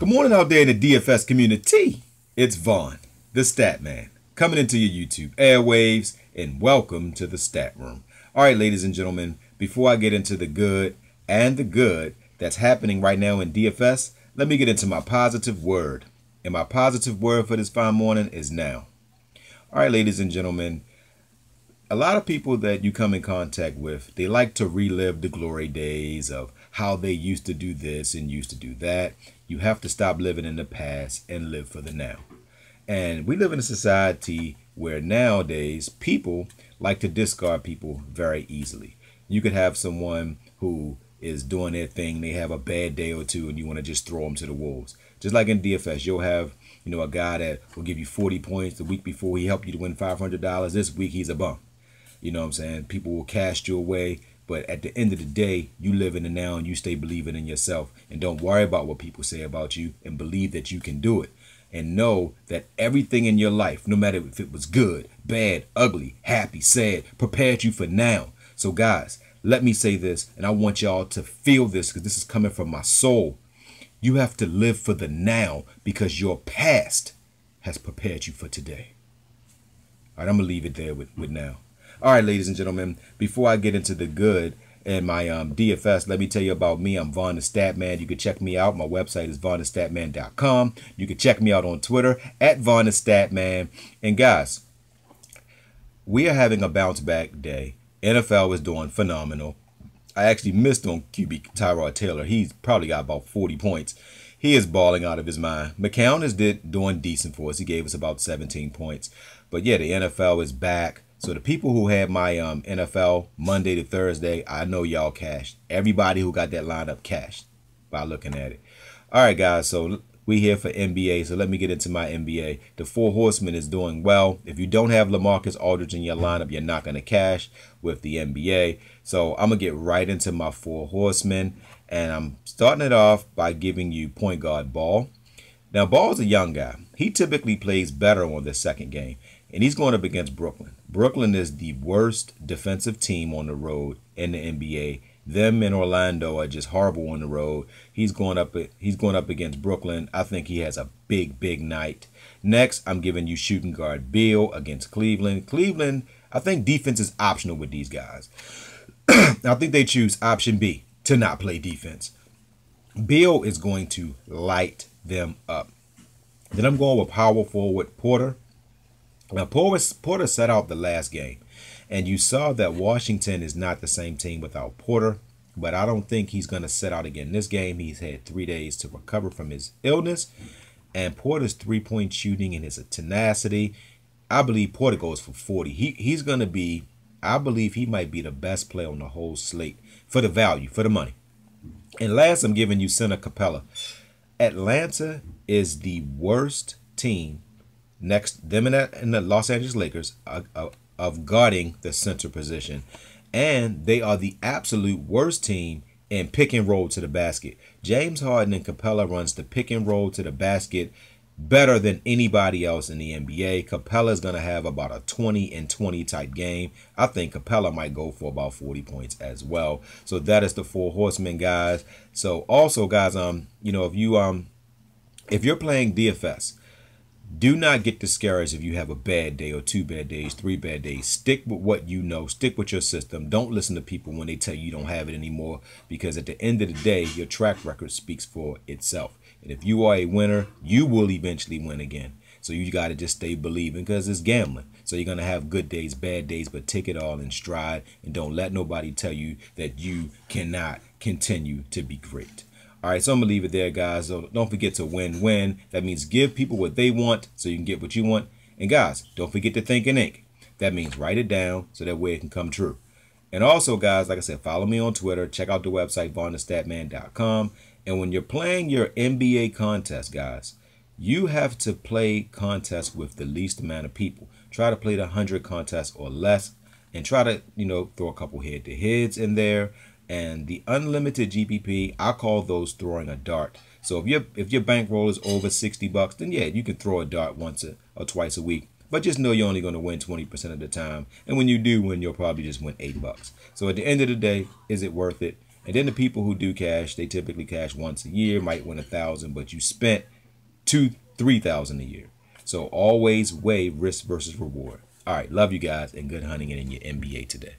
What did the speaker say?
Good morning out there in the DFS community. It's Vaughn, the Stat Man, coming into your YouTube airwaves, and welcome to the Stat Room. All right, ladies and gentlemen, before I get into the good and the good that's happening right now in DFS, let me get into my positive word. And my positive word for this fine morning is now. All right, ladies and gentlemen, a lot of people that you come in contact with, they like to relive the glory days of how they used to do this and used to do that. You have to stop living in the past and live for the now. And we live in a society where nowadays people like to discard people very easily. You could have someone who is doing their thing, they have a bad day or two, and you want to just throw them to the wolves. Just like in DFS, you'll have a guy that will give you 40 points the week before he helped you to win $500. This week he's a bum. You know what I'm saying? People will cast you away. But at the end of the day, you live in the now and you stay believing in yourself. And don't worry about what people say about you, and believe that you can do it. And know that everything in your life, no matter if it was good, bad, ugly, happy, sad, prepared you for now. So guys, let me say this, and I want y'all to feel this because this is coming from my soul. You have to live for the now because your past has prepared you for today. All right, I'm going to leave it there with now. All right, ladies and gentlemen, before I get into the good and my DFS, let me tell you about me. I'm Vaughn the Stat Man. You can check me out. My website is vaughnthestatman.com. You can check me out on Twitter at Vaughn the Stat Man. And guys, we are having a bounce back day. NFL is doing phenomenal. I actually missed on QB Tyrod Taylor. He's probably got about 40 points. He is balling out of his mind. McCown is doing decent for us. He gave us about 17 points. But yeah, the NFL is back. So the people who had my NFL Monday to Thursday, I know y'all cashed. Everybody who got that lineup cashed by looking at it. All right, guys, so we here for NBA, so let me get into my NBA. The Four Horsemen is doing well. If you don't have LaMarcus Aldridge in your lineup, you're not going to cash with the NBA. So I'm going to get right into my Four Horsemen, and I'm starting it off by giving you point guard Ball. Now, Ball's a young guy. He typically plays better on the second game, and he's going up against Brooklyn. Brooklyn is the worst defensive team on the road in the NBA. Them and Orlando are just horrible on the road. He's going up against Brooklyn. I think he has a big night. Next, I'm giving you shooting guard Beal against Cleveland. Cleveland, I think defense is optional with these guys. I think they choose option B to not play defense. Beal is going to light them up. Then I'm going with power forward Porter. Now, Porter set out the last game, and you saw that Washington is not the same team without Porter, but I don't think he's going to set out again this game. He's had 3 days to recover from his illness, and Porter's three-point shooting and his tenacity, I believe Porter goes for 40. He's going to be, I believe he might be the best player on the whole slate for the value, for the money. And last, I'm giving you center Capella. Atlanta is the worst team next them and the Los Angeles Lakers of guarding the center position, and they are the absolute worst team in pick and roll to the basket. James Harden and Capella runs the pick and roll to the basket better than anybody else in the NBA. Capella is going to have about a 20-20 type game. I think Capella might go for about 40 points as well. So that is the Four Horsemen, guys. So also, guys, if you're playing DFS, do not get discouraged if you have a bad day or 2 bad days, 3 bad days. Stick with what you know. Stick with your system. Don't listen to people when they tell you don't have it anymore, because at the end of the day, your track record speaks for itself. And if you are a winner, you will eventually win again. So you got to just stay believing, because it's gambling. So you're going to have good days, bad days, but take it all in stride and don't let nobody tell you that you cannot continue to be great. All right, so I'm going to leave it there, guys. So don't forget to win-win. That means give people what they want so you can get what you want. And guys, don't forget to think in ink. That means write it down so that way it can come true. And also, guys, like I said, follow me on Twitter. Check out the website, vaughnthestatman.com. And when you're playing your NBA contest, guys, you have to play contests with the least amount of people. Try to play the 100 contests or less, and try to, throw a couple head-to-heads in there. And the unlimited GPP, I call those throwing a dart. So if your bankroll is over $60, then yeah, you can throw a dart once or twice a week. But just know you're only going to win 20% of the time. And when you do win, you'll probably just win $8. So at the end of the day, is it worth it? And then the people who do cash, they typically cash once a year, might win 1,000, but you spent 3,000 a year. So always weigh risk versus reward. All right, love you guys, and good hunting in your NBA today.